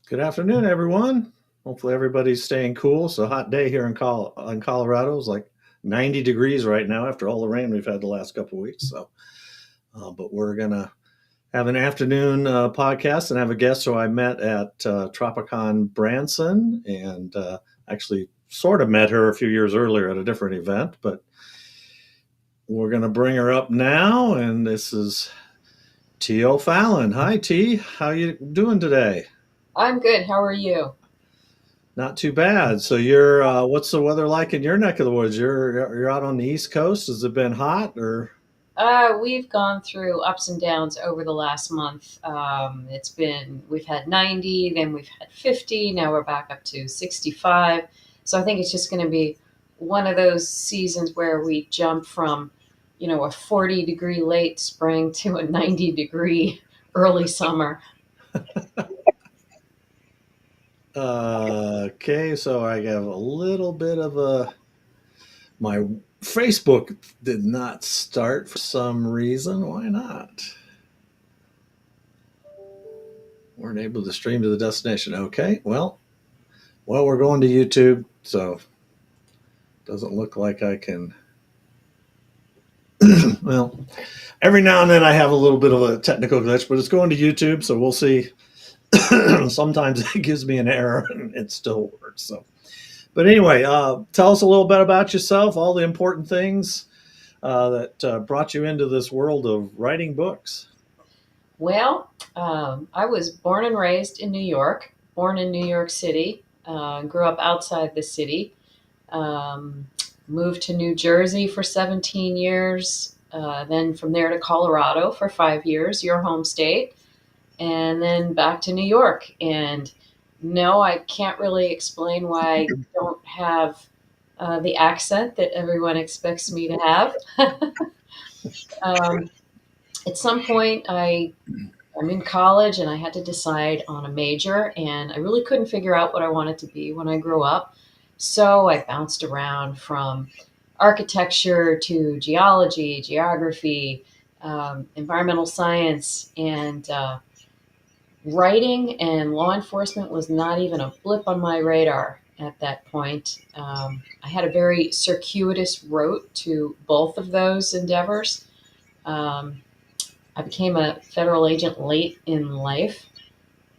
Good afternoon, everyone. Hopefully, everybody's staying cool. It's a hot day here in Colorado. It's like 90 degrees right now after all the rain we've had the last couple of weeks. But we're gonna have an afternoon podcast and have a guest who I met at Tropicon Branson, and actually sort of met her a few years earlier at a different event. But we're gonna bring her up now, and this is T. O'Fallon. Hi, T. How you doing today? I'm good. How are you? Not too bad. So you're what's the weather like in your neck of the woods? You're out on the East Coast. Has it been hot or We've gone through ups and downs over the last month. We've had 90, then we've had 50, now we're back up to 65. So I think it's just going to be one of those seasons where we jump from, a 40-degree late spring to a 90-degree early summer. okay, so I have a little bit of a my Facebook did not start for some reason. Why not? Weren't able to stream to the destination. Okay, well, we're going to YouTube, so doesn't look like I can. Well, every now and then I have a little bit of a technical glitch, but it's going to YouTube, so we'll see. Sometimes it gives me an error and it still works. So, but anyway, tell us a little bit about yourself, all the important things that brought you into this world of writing books. I was born and raised in New York, born in New York City, grew up outside the city. Um, Moved to New Jersey for 17 years, then from there to Colorado for 5 years, your home state, and then back to New York. And no, I can't really explain why I don't have the accent that everyone expects me to have. um, at some point, I'm in college and I had to decide on a major, and I really couldn't figure out what I wanted to be when I grew up. So I bounced around from architecture to geology, geography, environmental science, and writing and law enforcement was not even a blip on my radar at that point. I had a very circuitous route to both of those endeavors. Um, I became a federal agent late in life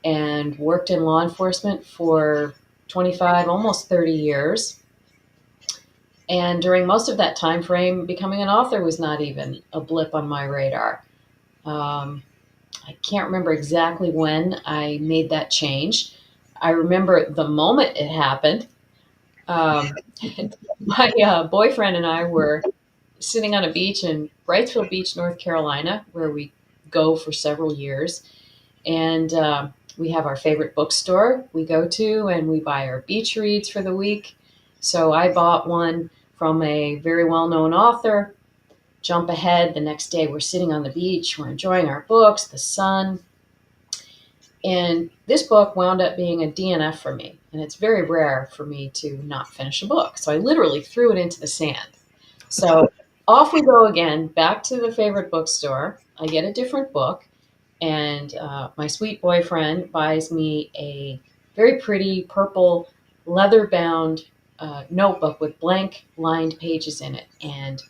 and worked in law enforcement for 25, almost 30 years. And during most of that time frame, becoming an author was not even a blip on my radar. Um, I can't remember exactly when I made that change. I remember the moment it happened. Um, my boyfriend and I were sitting on a beach in Wrightsville Beach, North Carolina, where we go for several years. And we have our favorite bookstore we go to, and we buy our beach reads for the week. So I bought one from a very well known author. Jump ahead, the next day we're sitting on the beach, we're enjoying our books, the sun. And this book wound up being a DNF for me. And it's very rare for me to not finish a book. So I literally threw it into the sand. So off we go again, back to the favorite bookstore. I get a different book, and my sweet boyfriend buys me a very pretty purple leather bound notebook with blank lined pages in it. And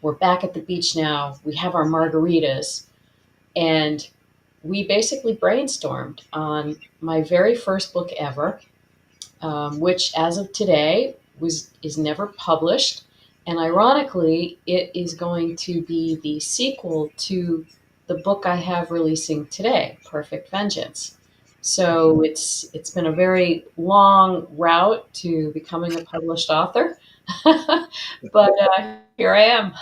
we're back at the beach now. We have our margaritas, and we basically brainstormed on my very first book ever, which, as of today, is never published. And ironically, it is going to be the sequel to the book I have releasing today, Perfect Vengeance. So it's been a very long route to becoming a published author, but here I am.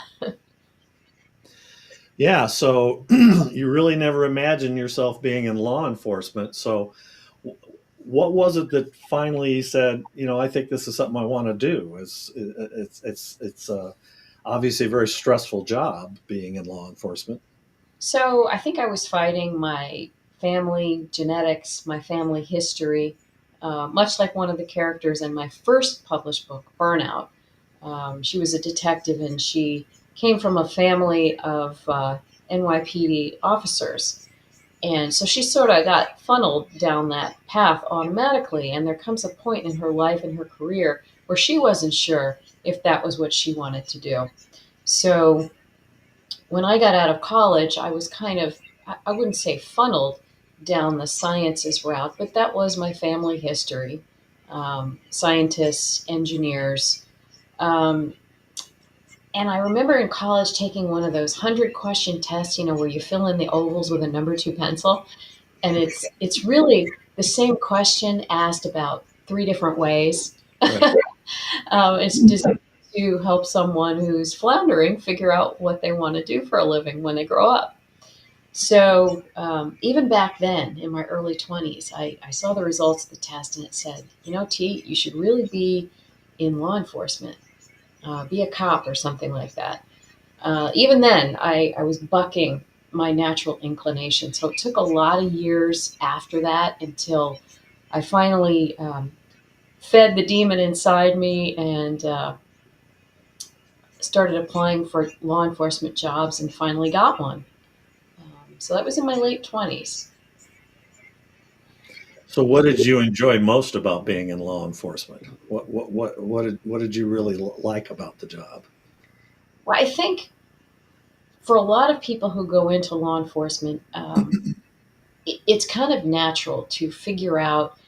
Yeah, so you really never imagine yourself being in law enforcement. So what was it that finally said, I think this is something I want to do? It's obviously a very stressful job being in law enforcement. So I think I was fighting my family genetics, my family history, much like one of the characters in my first published book, Burnout. She was a detective, and she came from a family of NYPD officers. And so she sort of got funneled down that path automatically. And there comes a point in her life and her career where she wasn't sure if that was what she wanted to do. So when I got out of college, I was kind of, I wouldn't say funneled down the sciences route, but that was my family history. Scientists, engineers. Um, and I remember in college taking one of those 100-question tests, where you fill in the ovals with a number two pencil. And it's really the same question asked about three different ways. Right. It's just to help someone who's floundering figure out what they want to do for a living when they grow up. So even back then, in my early 20s, I saw the results of the test and it said, T, you should really be in law enforcement, be a cop or something like that. Even then, I was bucking my natural inclination. So it took a lot of years after that until I finally fed the demon inside me and started applying for law enforcement jobs and finally got one. So that was in my late 20s. So, what did you enjoy most about being in law enforcement? What did you really like about the job? Well, I think for a lot of people who go into law enforcement, it's kind of natural to figure out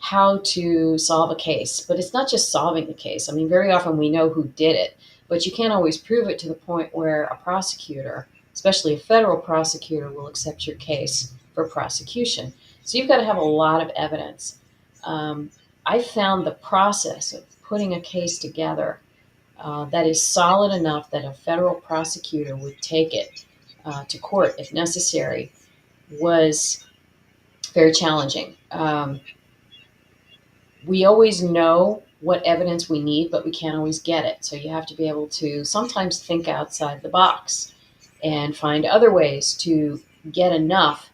how to solve a case, but it's not just solving the case. I mean, very often we know who did it, but you can't always prove it to the point where a prosecutor, especially a federal prosecutor, will accept your case for prosecution. So you've got to have a lot of evidence. Um, I found the process of putting a case together that is solid enough that a federal prosecutor would take it to court if necessary was very challenging. We always know what evidence we need, but we can't always get it. So you have to be able to sometimes think outside the box and find other ways to get enough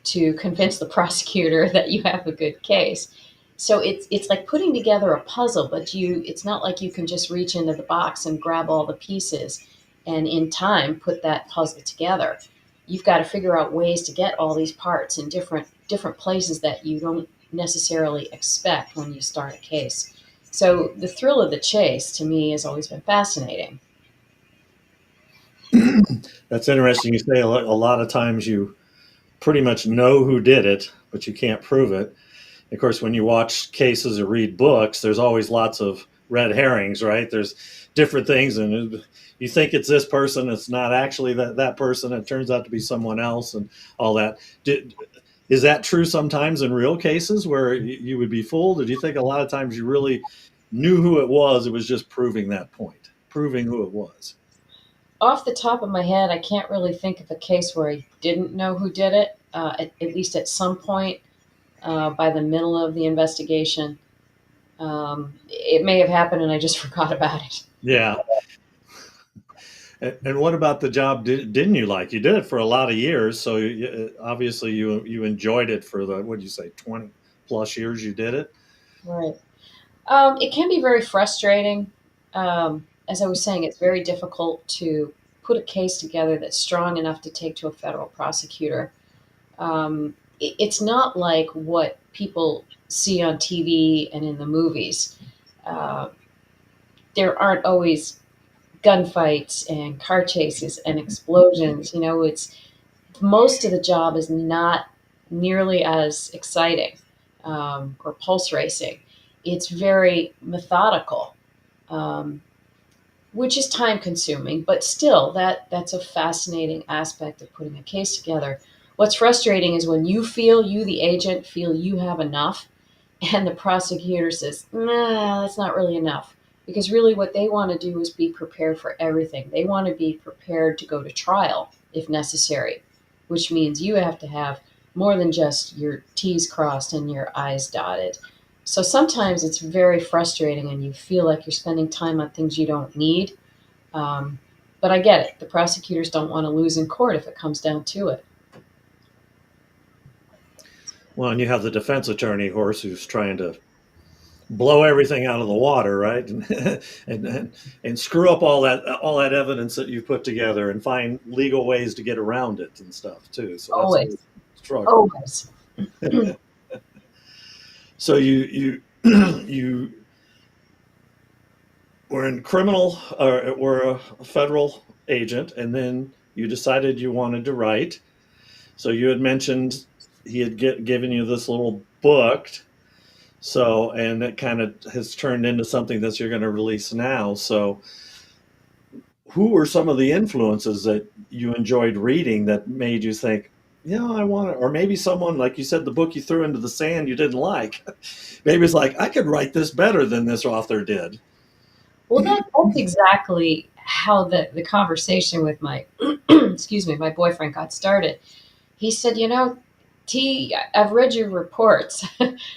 to convince the prosecutor that you have a good case. So it's like putting together a puzzle, but it's not like you can just reach into the box and grab all the pieces and in time put that puzzle together. You've got to figure out ways to get all these parts in different places that you don't necessarily expect when you start a case. So the thrill of the chase to me has always been fascinating. That's interesting. You say a lot of times you pretty much know who did it, but you can't prove it. Of course, when you watch cases or read books, there's always lots of red herrings, right? There's different things, and you think it's this person, it's not actually that person. It turns out to be someone else, and all that. Is that true sometimes in real cases where you would be fooled? Or do you think a lot of times you really knew who it was? It was just proving that point, proving who it was. Off the top of my head, I can't really think of a case where I didn't know who did it, at least at some point by the middle of the investigation. It may have happened and I just forgot about it. Yeah. And what about the job? Didn't you like? You did it for a lot of years, so obviously you enjoyed it for the, what did you say, 20+ years you did it. Right. It can be very frustrating. As I was saying, it's very difficult to put a case together that's strong enough to take to a federal prosecutor. It's not like what people see on TV and in the movies. Uh, there aren't always gunfights and car chases and explosions. It's most of the job is not nearly as exciting or pulse racing. It's very methodical, um, which is time consuming, but still that's a fascinating aspect of putting a case together. What's frustrating is when you, the agent, feel you have enough, and the prosecutor says, nah, that's not really enough. Because really, what they want to do is be prepared for everything. They want to be prepared to go to trial if necessary, which means you have to have more than just your T's crossed and your I's dotted. So sometimes it's very frustrating and you feel like you're spending time on things you don't need. Um, but I get it. The prosecutors don't want to lose in court if it comes down to it. Well, and you have the defense attorney, of course, who's trying to blow everything out of the water, right? And screw up all that evidence that you put together and find legal ways to get around it and stuff too. So that's Always. always, struggle. Always. So you you were in criminal or were a federal agent, and then you decided you wanted to write. So you had mentioned he had given you this little book. So, and it kind of has turned into something that you're going to release now. So, who were some of the influences that you enjoyed reading that made you think, yeah, I want to, or maybe someone, like you said, the book you threw into the sand you didn't like. Maybe it's like, I could write this better than this author did. Well, that's exactly how the conversation with my excuse me, my boyfriend got started. He said, T, I've read your reports.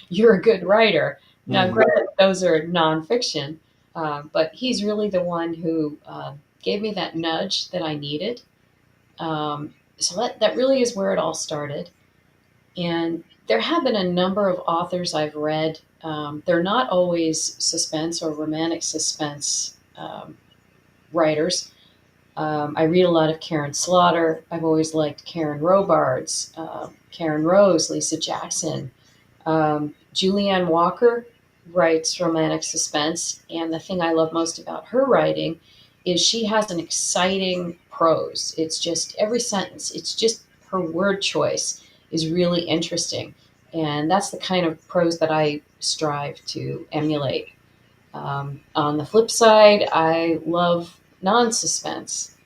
You're a good writer. Now, Mhm. granted, those are nonfiction, but he's really the one who gave me that nudge that I needed. So that really is where it all started. And there have been a number of authors I've read. They're not always suspense or romantic suspense writers. I read a lot of Karen Slaughter. I've always liked Karen Robards, Karen Rose, Lisa Jackson. Julianne Walker writes romantic suspense, and the thing I love most about her writing is she has an exciting prose. It's just every sentence, it's just her word choice is really interesting. And that's the kind of prose that I strive to emulate. On the flip side, I love non suspense.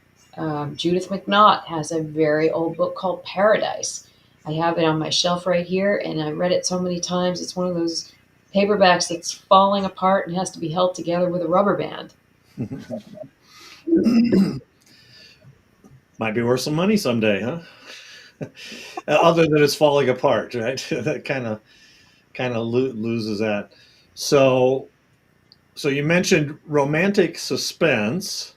Judith McNaught has a very old book called Paradise. I have it on my shelf right here, and I read it so many times. It's one of those paperbacks that's falling apart and has to be held together with a rubber band. Might be worth some money someday, huh? Other than it's falling apart, right? That kind of loses that. So, so you mentioned romantic suspense.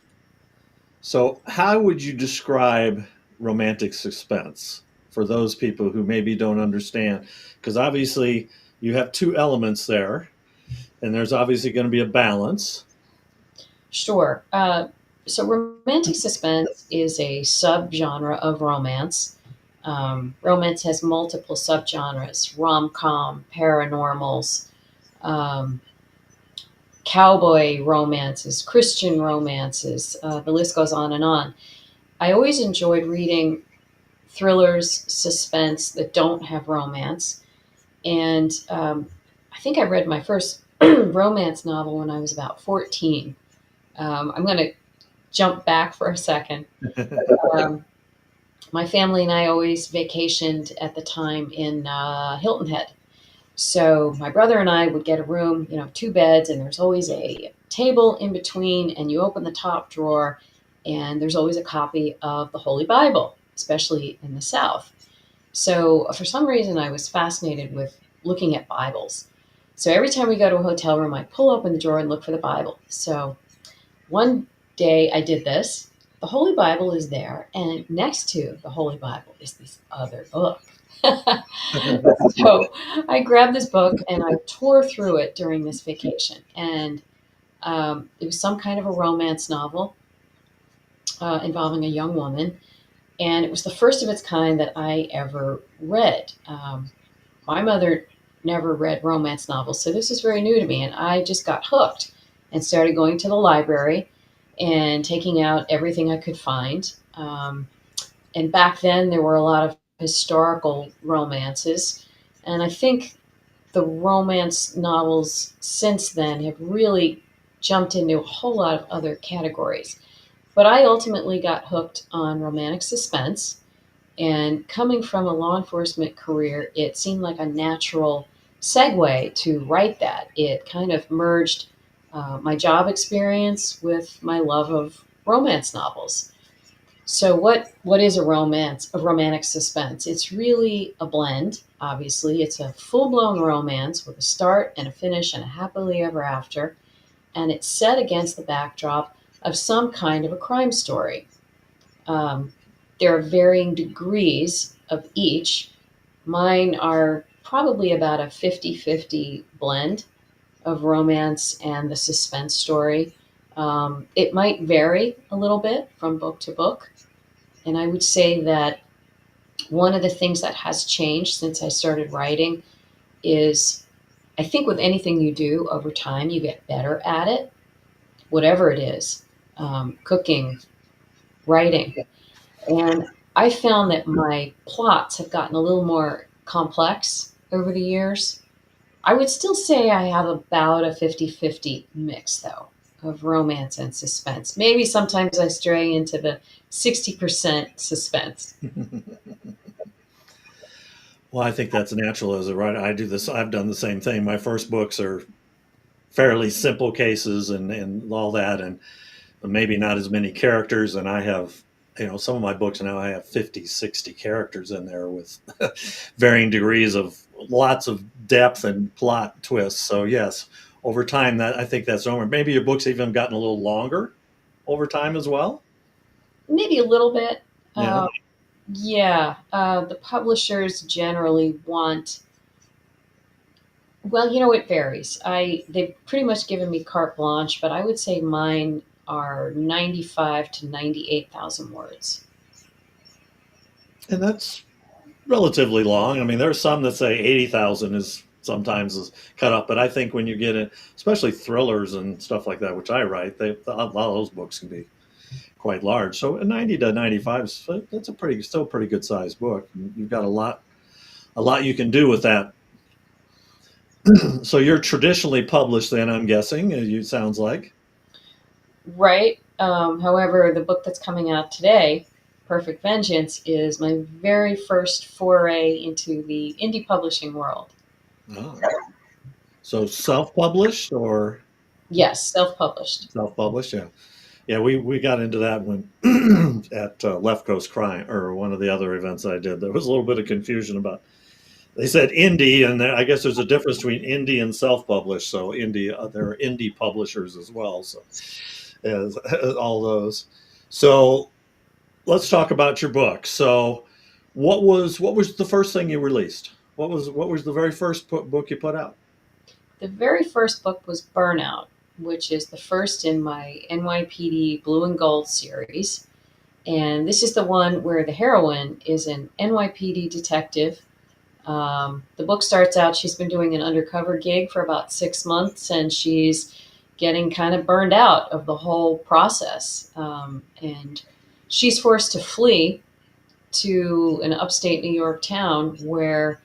So, how would you describe romantic suspense for those people who maybe don't understand? Because obviously, you have two elements there, and there's obviously going to be a balance. Sure. So, romantic suspense is a subgenre of romance. Romance has multiple subgenres: rom com, paranormals, um, cowboy romances, Christian romances. The list goes on and on. I always enjoyed reading thrillers, suspense that don't have romance. And I think I read my first romance novel when I was about 14. I'm going to jump back for a second. Um, my family and I always vacationed at the time in Hilton Head. So my brother and I would get a room, two beds, and there's always a table in between, and you open the top drawer, and there's always a copy of the Holy Bible, especially in the South. So for some reason, I was fascinated with looking at Bibles. So every time we go to a hotel room, I pull open the drawer and look for the Bible. So one day I did this. The Holy Bible is there, and next to the Holy Bible is this other book. So I grabbed this book and I tore through it during this vacation. And it was some kind of a romance novel involving a young woman. And it was the first of its kind that I ever read. My mother never read romance novels, so this was very new to me. And I just got hooked and started going to the library and taking out everything I could find. And back then, there were a lot of historical romances. And I think the romance novels since then have really jumped into a whole lot of other categories. But I ultimately got hooked on romantic suspense. And coming from a law enforcement career, it seemed like a natural segue to write that. It kind of merged my job experience with my love of romance novels. So what is a romantic suspense? It's really a blend. Obviously, it's a full-blown romance with a start and a finish and a happily ever after, and it's set against the backdrop of some kind of a crime story. Um, there are varying degrees of each. Mine are probably about a 50-50 blend of romance and the suspense story. It might vary a little bit from book to book. And I would say that One of the things that has changed since I started writing is I think with anything you do over time, you get better at it, whatever it is, cooking, writing. And I found that my plots have gotten a little more complex over the years. I would still say I have about a 50-50 mix, though, of romance and suspense. Maybe sometimes I stray into the 60% suspense. Well, I think that's natural as a writer. I do this. I've done the same thing. My first books are fairly simple cases and all that, and maybe not as many characters. And I have, some of my books now I have 50, 60 characters in there with varying degrees of lots of depth and plot twists. So yes, over time that I think that's normal. Maybe your books even gotten a little longer over time as well. Maybe a little bit. Yeah. Yeah, the publishers generally want. Well, it varies. They've pretty much given me carte blanche, but I would say mine are 95 to 98,000 words. And that's relatively long. I mean, there's some that say 80,000 is sometimes is cut up, but I think when you get it, especially thrillers and stuff like that, which I write, a lot of those books can be quite large. So a 90 to 95 is that's still pretty good sized book. You've got a lot you can do with that. So you're traditionally published, then I'm guessing. You sounds like. Right. However, the book that's coming out today, Perfect Vengeance, is my very first foray into the indie publishing world. Oh. So self-published or Yes, self published. self-published? Yeah. Yeah, we got into that when at Left Coast Crime or one of the other events I did. There was a little bit of confusion about. They said indie, and I guess there's a difference between indie and self-published. So indie, there are indie publishers as well. So as all those. So let's talk about your book. So what was the first thing you released? What was the very first book you put out? The very first book was Burnout, which is the first in my NYPD Blue and Gold series. And this is the one where the heroine is an NYPD detective. The book starts out, she's been doing an undercover gig for about 6 months, and she's getting kind of burned out of the whole process. And she's forced to flee to an upstate New York town where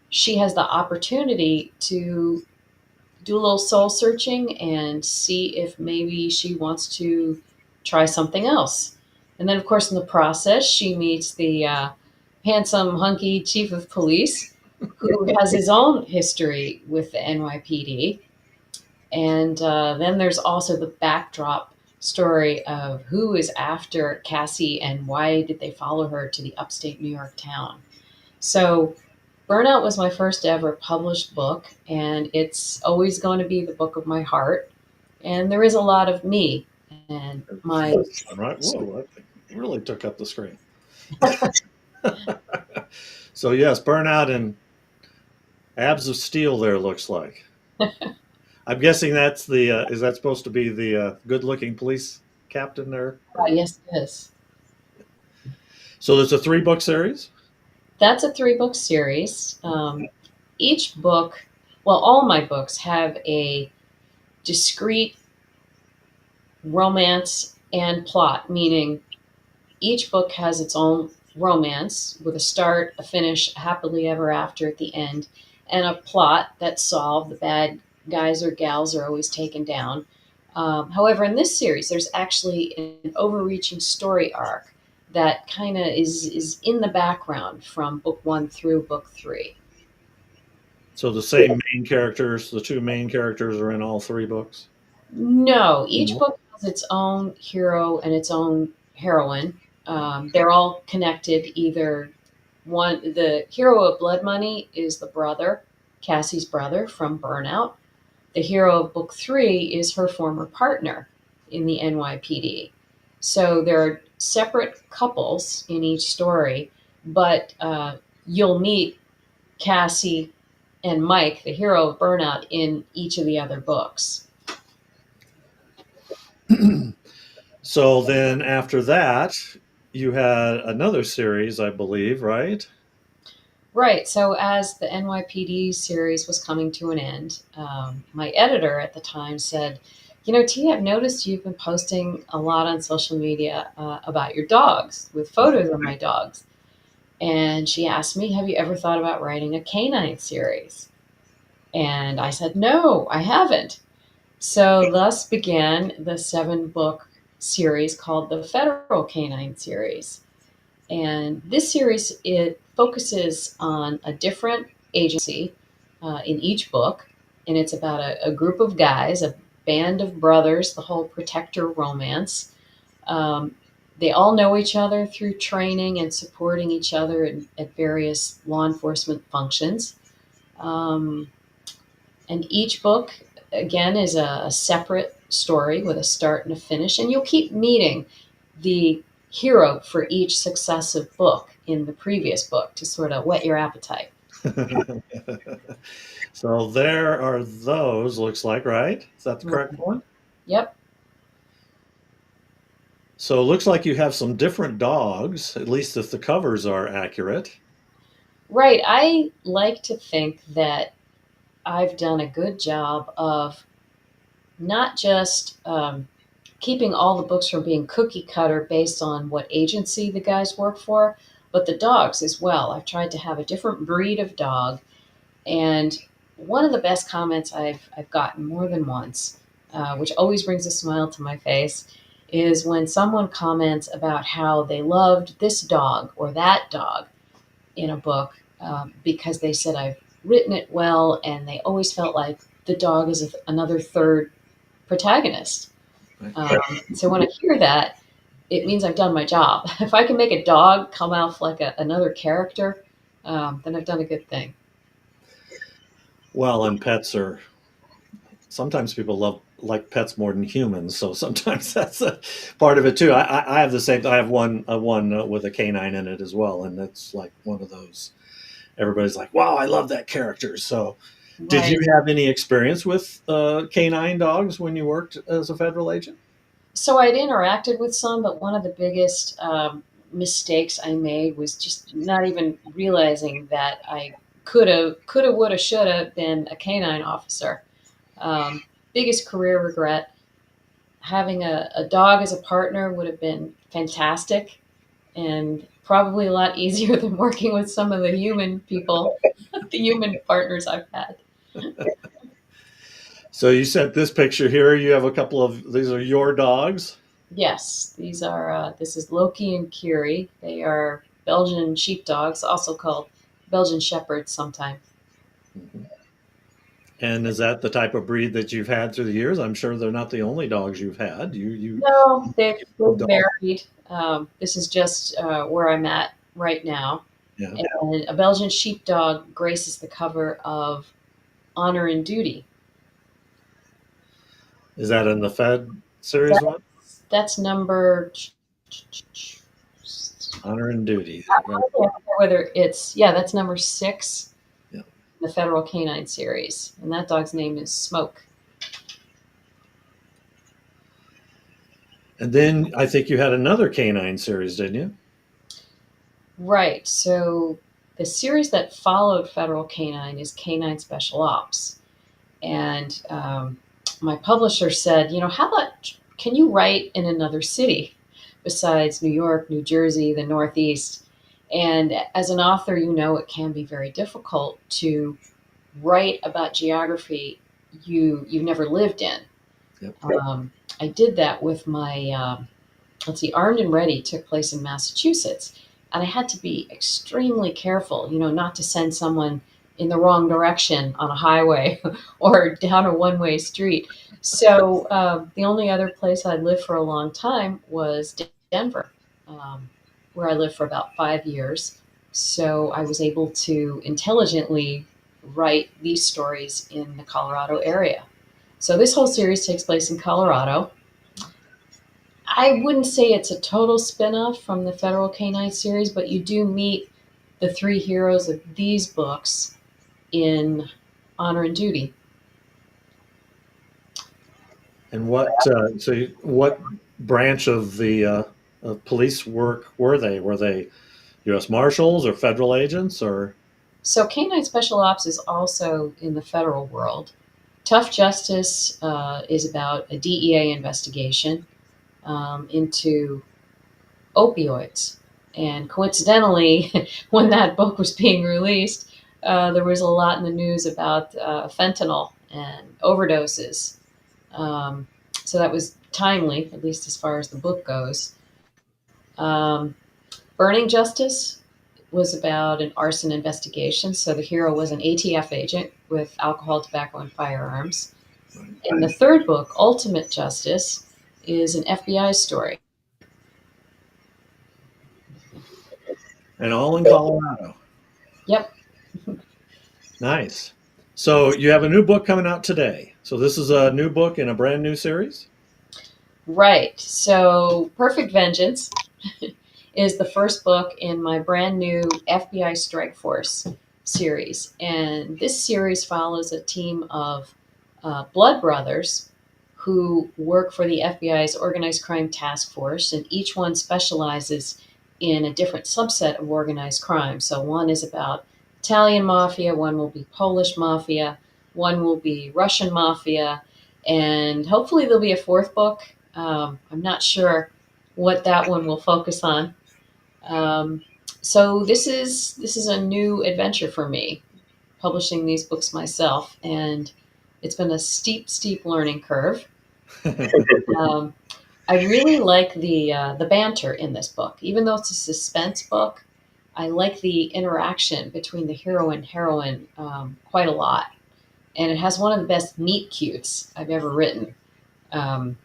she has the opportunity to do a little soul searching and see if maybe she wants to try something else. And then, of course, in the process, she meets the handsome, hunky chief of police who has his own history with the NYPD. And then there's also the backdrop story of who is after Cassie and why did they follow her to the upstate New York town. So Burnout was my first ever published book, and it's always going to be the book of my heart. And there is a lot of me and my. All right. Whoa, that really took up the screen. So yes, Burnout and Abs of Steel. There looks like. I'm guessing that's the. Is that supposed to be the good-looking police captain there? Or Yes, it is. so there's a three-book series. That's a 3 book series. Each book, well, all my books have a discrete romance and plot, meaning each book has its own romance with a start, a finish, a happily ever after at the end, and a plot that's solved. The bad guys or gals are always taken down. However, in this series, there's actually an overreaching story arc that kind of is in the background from book 1 through book 3. So the same main characters, the two main characters, are in all three books. No, each No. book has its own hero and its own heroine. They're all connected. Either one, the hero of Blood Money is the brother, Cassie's brother from Burnout. The hero of book 3 is her former partner in the NYPD. So there are separate couples in each story, but you'll meet Cassie and Mike, the hero of Burnout, in each of the other books. So then after that, you had another series, I believe, right? Right. So as the NYPD series was coming to an end, my editor at the time said, T, I've noticed you've been posting a lot on social media about your dogs with photos of my dogs. And she asked me, have you ever thought about writing a canine series? And I said, no, I haven't. So thus began the 7-book series called the Federal Canine Series. And this series, it focuses on a different agency in each book. And it's about a group of guys, a band of brothers, the whole protector romance. Um, they all know each other through training and supporting each other at various law enforcement functions. Um, and each book, again, is a separate story with a start and a finish. And you'll keep meeting the hero for each successive book in the previous book to sort of whet your appetite. So there are those, looks like, right? Is that the correct Right. one? Yep. So it looks like you have some different dogs, at least if the covers are accurate. Right. I like to think that I've done a good job of not just keeping all the books from being cookie cutter based on what agency the guys work for, but the dogs as well. I've tried to have a different breed of dog. And one of the best comments I've gotten more than once, which always brings a smile to my face, is when someone comments about how they loved this dog or that dog in a book because they said I've written it well, and they always felt like the dog is another third protagonist. Right. So when I hear that, it means I've done my job. If I can make a dog come off like another character, then I've done a good thing. Well, and pets are sometimes people love like pets more than humans, so sometimes that's a part of it too. I have the same. I have one with a canine in it as well, and that's like one of those. Everybody's like, "Wow, I love that character." So, did you Right. have any experience with canine dogs when you worked as a federal agent? So I'd interacted with some, but one of the biggest mistakes I made was just not even realizing that I coulda, woulda, shoulda been a canine officer. Um, Biggest career regret. Having a dog as a partner would have been fantastic and probably a lot easier than working with some of the human people, the human partners I've had. So you sent this picture here. You have a couple of these are your dogs. Yes, these are. This is Loki and Kiri. They are Belgian sheepdogs, also called Belgian shepherds sometimes. Mhm. And is that the type of breed that you've had through the years? I'm sure they're not the only dogs you've had. No, You love they've dogs. varied. This is just where I'm at right now. Yeah. And a Belgian sheepdog graces the cover of Honor and Duty. Is that in the Fed series one? That's number. Honor and Duty. Right. I forget whether it's that's number 6, Yeah. in the Federal Canine series, and that dog's name is Smoke. And then I think you had another canine series, didn't you? Right. So the series that followed Federal Canine is Canine Special Ops. And my publisher said, how about can you write in another city besides New York, New Jersey, the Northeast? And as an author, it can be very difficult to write about geography you've never lived in. Yep. I did that with my let's see, Armed and Ready took place in Massachusetts. And I had to be extremely careful, not to send someone in the wrong direction on a highway or down a one-way street. So the only other place I lived for a long time was Denver, um, where I lived for about 5 years. So I was able to intelligently write these stories in the Colorado area. So this whole series takes place in Colorado. I wouldn't say it's a total spin-off from the Federal Canine series, but you do meet the 3 heroes of these books in Honor and Duty. And what branch of the police work were they? Were they U.S. Marshals or federal agents or? So, Canine Special Ops is also in the federal world. Tough Justice is about a DEA investigation into opioids. And coincidentally, when that book was being released, there was a lot in the news about fentanyl and overdoses. Um, so that was timely, at least as far as the book goes. Um, Burning Justice was about an arson investigation. So the hero was an ATF agent with alcohol, tobacco, and firearms. And the third book, Ultimate Justice, is an FBI story. And all in Colorado. Yep. Nice. So you have a new book coming out today. So this is a new book in a brand new series? Right. So Perfect Vengeance is the first book in my brand new FBI Strike Force series. And this series follows a team of blood brothers who work for the FBI's Organized Crime Task Force, and each one specializes in a different subset of organized crime. So one is about Italian mafia, one will be Polish mafia, one will be Russian mafia, and hopefully there'll be a fourth book. I'm not sure what that one will focus on. Um, so this is a new adventure for me, publishing these books myself, and it's been a steep learning curve. Um, I really like the banter in this book, even though it's a suspense book. I like the interaction between the hero and heroine quite a lot, and it has one of the best meet cutes I've ever written. Um,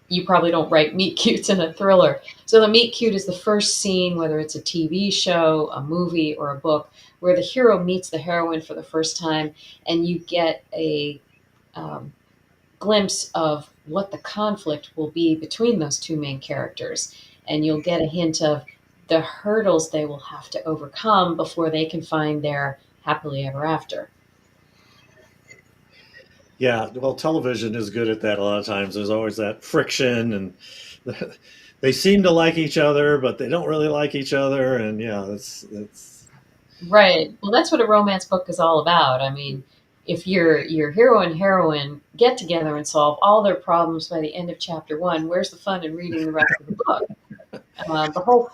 you probably don't write meet cutes in a thriller. So the meet cute is the first scene, whether it's a TV show, a movie, or a book, where the hero meets the heroine for the first time, and you get a um, glimpse of what the conflict will be between those two main characters. And you'll get a hint of the hurdles they will have to overcome before they can find their happily ever after. Yeah, well, television is good at that a lot of times. There's always that friction, and they seem to like each other, but they don't really like each other. And yeah, that's Right. Well, that's what a romance book is all about. I mean, if your hero and heroine get together and solve all their problems by the end of chapter one, where's the fun in reading the rest of the book? The whole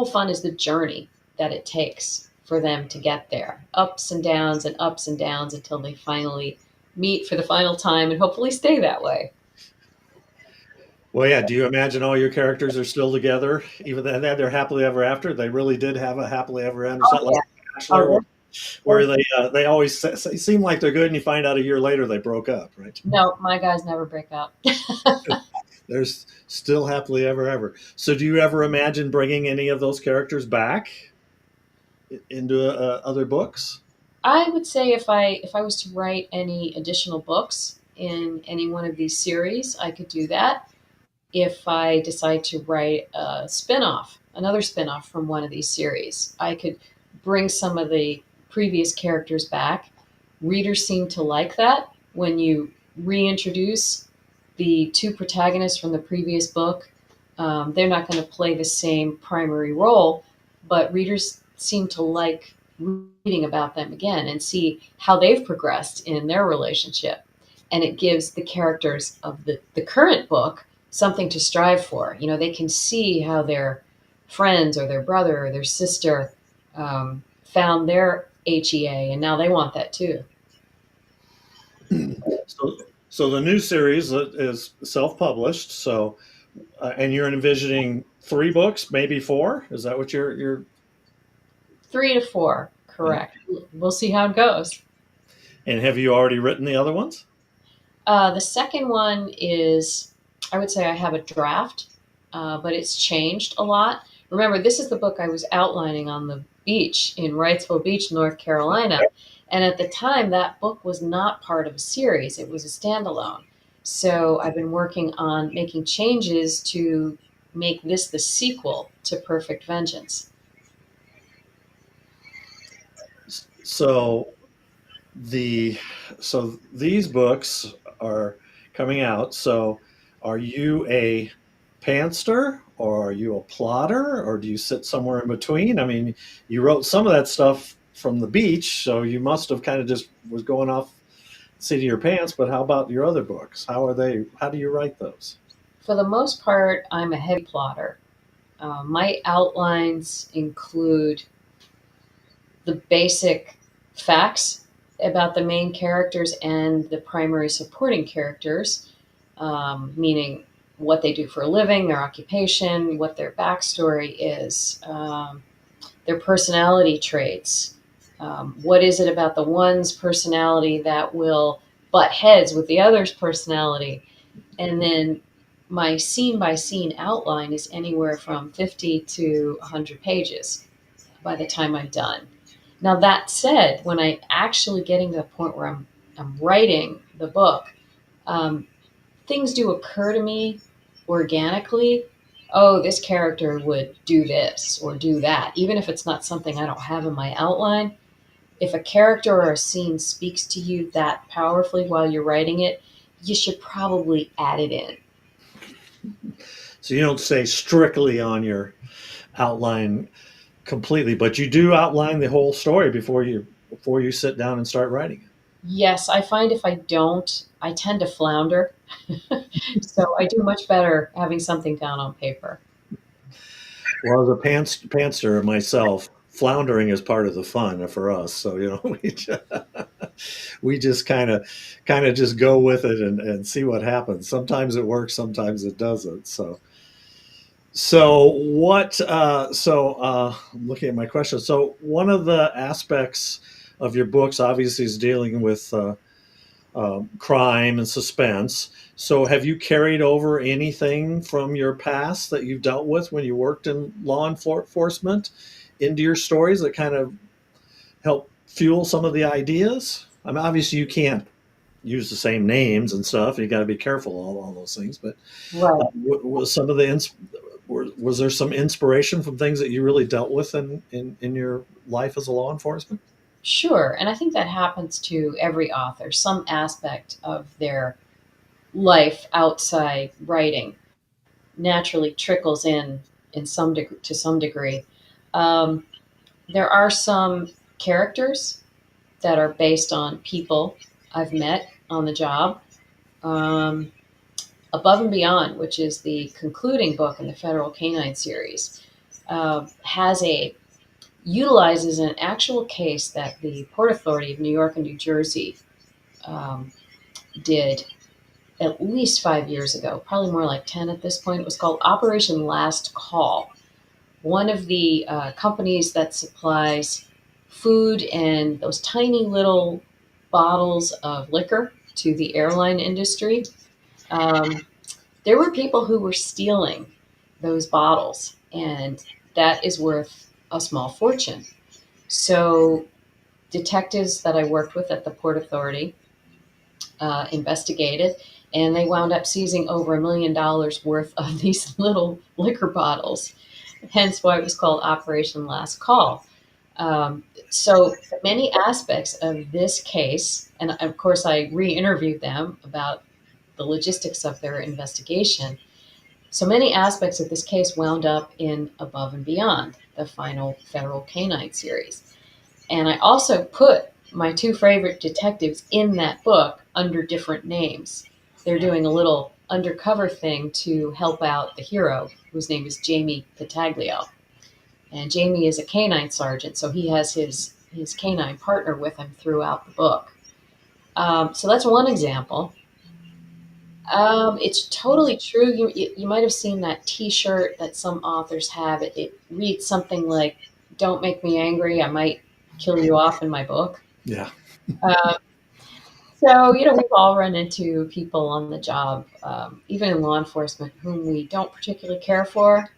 fun is the journey that it takes for them to get there, ups and downs until they finally meet for the final time and hopefully stay that way. well, yeah. Do you imagine all your characters are still together, even though they had their happily ever after? They really did have a happily ever after. It's Oh not like yeah. Bachelor, Oh, where they always seem like they're good, and you find out a year later they broke up, right? no, my guys never break up. There's still happily ever ever. So, do you ever imagine bringing any of those characters back into other books? I would say if I was to write any additional books in any one of these series, I could do that. If I decide to write a spin-off, another spin-off from one of these series, I could bring some of the previous characters back. Readers seem to like that when you reintroduce the two protagonists from the previous book. They're not going to play the same primary role, but readers seem to like reading about them again and see how they've progressed in their relationship. And it gives the characters of the current book something to strive for. You know, they can see how their friends or their brother or their sister found their HEA, and now they want that too. So the new series is self-published. So, and you're envisioning three books, maybe four. Is that what you're? 3 to 4, correct. We'll see how it goes. And have you already written the other ones? The second one is, I would say I have a draft, but it's changed a lot. Remember, this is the book I was outlining on the beach in Wrightsville Beach, North Carolina. And at the time, that book was not part of a series, it was a standalone. So I've been working on making changes to make this the sequel to Perfect Vengeance. So the so these books are coming out. So Are you a pantster or are you a plotter or do you sit somewhere in between? I mean, you wrote some of that stuff from the beach, so you must have kind of just was going off the seat of your pants. But how about your other books? How are they? How do you write those? For the most part, I'm a heavy plotter. My outlines include the basic facts about the main characters and the primary supporting characters, meaning what they do for a living, their occupation, what their backstory is, their personality traits. What is it about the one's personality that will butt heads with the other's personality? And then my scene by scene outline is anywhere from 50 to 100 pages by the time I'm done. Now, that said, when I actually getting to the point where I'm writing the book, um, things do occur to me organically. Oh, this character would do this or do that, even if it's not something I don't have in my outline. If a character or a scene speaks to you that powerfully while you're writing it, you should probably add it in. So you don't say strictly on your outline completely, but you do outline the whole story before you sit down and start writing it. Yes, I find if I don't, I tend to flounder. So I do much better having something down on paper. Well, as a pantser myself, floundering is part of the fun for us. So we just kind of just go with it and see what happens. Sometimes it works, sometimes it doesn't. I'm looking at my question. So one of the aspects of your books obviously is dealing with crime and suspense. So, have you carried over anything from your past that you've dealt with when you worked in law enforcement into your stories that kind of help fuel some of the ideas? I mean, obviously, you can't use the same names and stuff. You got to be careful all those things. But Right. was some of the was there some inspiration from things that you really dealt with in your life as a law enforcement? Sure. And I think that happens to every author. Some aspect of their life outside writing naturally trickles in to some degree. Um, there are some characters that are based on people I've met on the job. Um, Above and Beyond, which is the concluding book in the Federal Canine series, has a utilizes an actual case that the Port Authority of New York and New Jersey um, did at least 5 years ago, probably more like 10 at this point. It was called Operation Last Call. One of the companies that supplies food and those tiny little bottles of liquor to the airline industry. Um, there were people who were stealing those bottles, and that is worth a small fortune. So, detectives that I worked with at the Port Authority investigated, and they wound up seizing over $1 million worth of these little liquor bottles. Hence, why it was called Operation Last Call. So many aspects of this case, and of course, I re-interviewed them about the logistics of their investigation. So many aspects of this case wound up in Above and Beyond, the final Federal Canine series. And I also put my two favorite detectives in that book under different names. They're doing a little undercover thing to help out the hero, whose name is Jamie Pataglio. And Jamie is a canine sergeant, so he has his canine partner with him throughout the book. So that's one example. It's totally true. You might have seen that T-shirt that some authors have. It reads something like, "Don't make me angry. I might kill you off in my book." Yeah. Uh, so we've all run into people on the job, even in law enforcement, whom we don't particularly care for.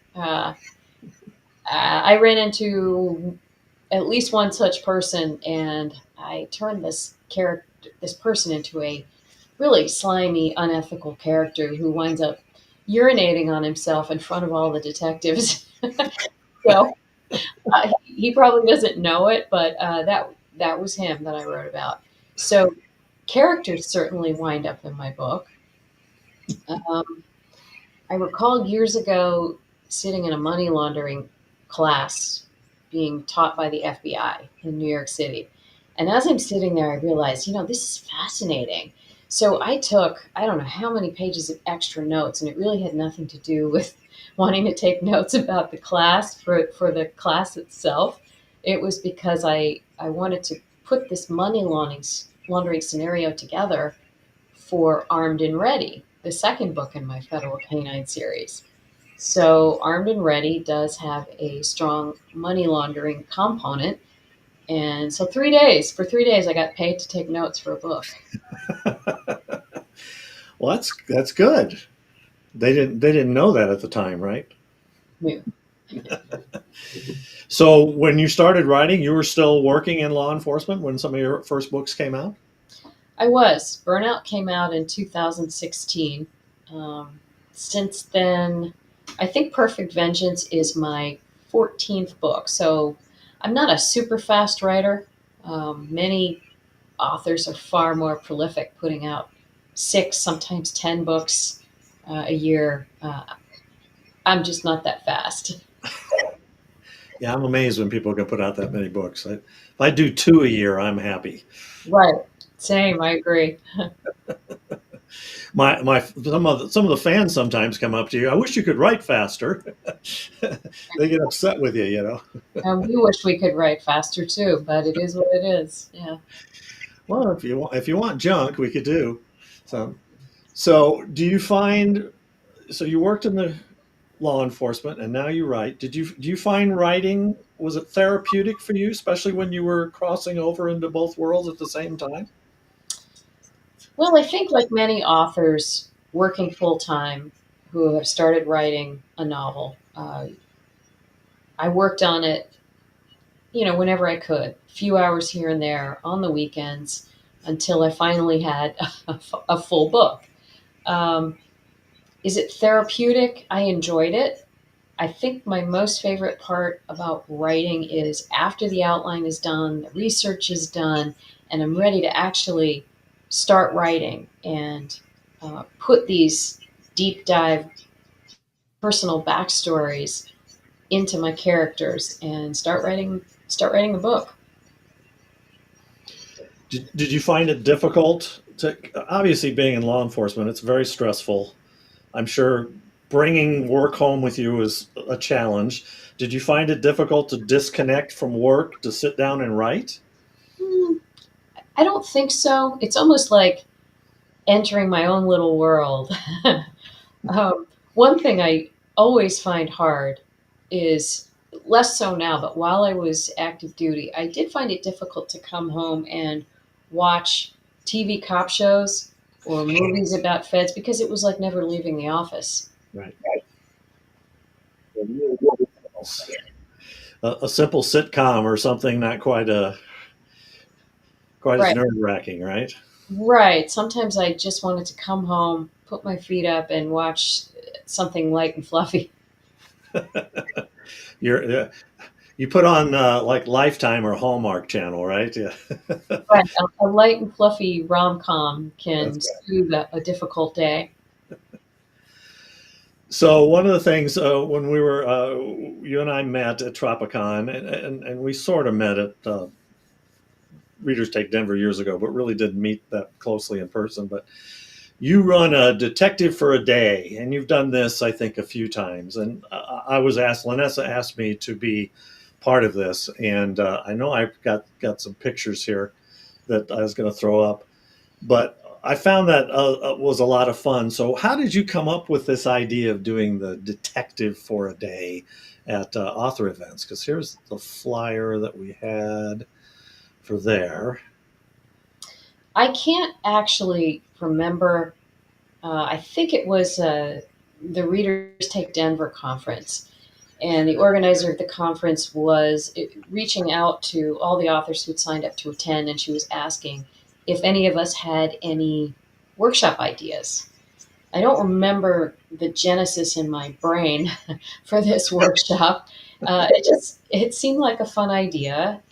I ran into at least one such person, and I turned this person into a really slimy, unethical character who winds up urinating on himself in front of all the detectives. So he probably doesn't know it, but that was him that I wrote about. So characters certainly wind up in my book. I recall years ago sitting in a money laundering class being taught by the FBI in New York City. And as I'm sitting there, I realized, this is fascinating. So I took, I don't know how many pages of extra notes, and it really had nothing to do with wanting to take notes about the class for the class itself. It was because I wanted to put this laundering scenario together for Armed and Ready, the second book in my federal canine series. So, Armed and Ready does have a strong money laundering component. And so, for 3 days, I got paid to take notes for a book. Well, that's good. They didn't know that at the time, right? Yeah. So when you started writing, you were still working in law enforcement when some of your first books came out? I was. Burnout came out in 2016. Since then, I think Perfect Vengeance is my 14th book. So, I'm not a super fast writer. Many authors are far more prolific, putting out 6, sometimes 10 books a year. I'm just not that fast. Yeah, I'm amazed when people can put out that many books. If I do two a year, I'm happy. Right. Same. I agree. My some of the fans sometimes come up to you. I wish you could write faster. They get upset with you, you know. And we wish we could write faster too, but it is what it is. Yeah. Well, if you want junk, we could do. So so do you find so you worked in the law enforcement and now you write. Do you find writing was it therapeutic for you, especially when you were crossing over into both worlds at the same time? Well, I think like many authors working full time who have started writing a novel, I worked on it, whenever I could, a few hours here and there on the weekends until I finally had a full book. Um, is it therapeutic? I enjoyed it. I think my most favorite part about writing is after the outline is done, the research is done, and I'm ready to actually start writing and put these deep dive personal backstories into my characters and start writing a book. Did you find it difficult to obviously being in law enforcement? It's very stressful. I'm sure bringing work home with you is a challenge. Did you find it difficult to disconnect from work to sit down and write? Hmm, I don't think so. It's almost like entering my own little world. One thing I always find hard is less so now, but while I was active duty, I did find it difficult to come home and watch TV cop shows or movies about feds because it was like never leaving the office. Right. A simple sitcom or something not quite as Right. nerve wracking, right? Right. Sometimes I just wanted to come home, put my feet up, and watch something light and fluffy. You put on like Lifetime or Hallmark Channel, right? Yeah, Right. A light and fluffy rom com that's can right. soothe a difficult day. So one of the things when we were you and I met at Tropicon, and we sort of met at Readers Take Denver years ago, but really didn't meet that closely in person. But you run a detective for a day, and you've done this, I think, a few times. And I was asked, Lanessa asked me to be part of this, and I know I've got some pictures here that I was going to throw up, but I found that was a lot of fun. So, how did you come up with this idea of doing the detective for a day at author events? Because here's the flyer that we had for there. I can't actually remember. I think it was the Readers Take Denver conference. And the organizer of the conference was reaching out to all the authors who'd signed up to attend, and she was asking if any of us had any workshop ideas. I don't remember the genesis in my brain for this workshop. It seemed like a fun idea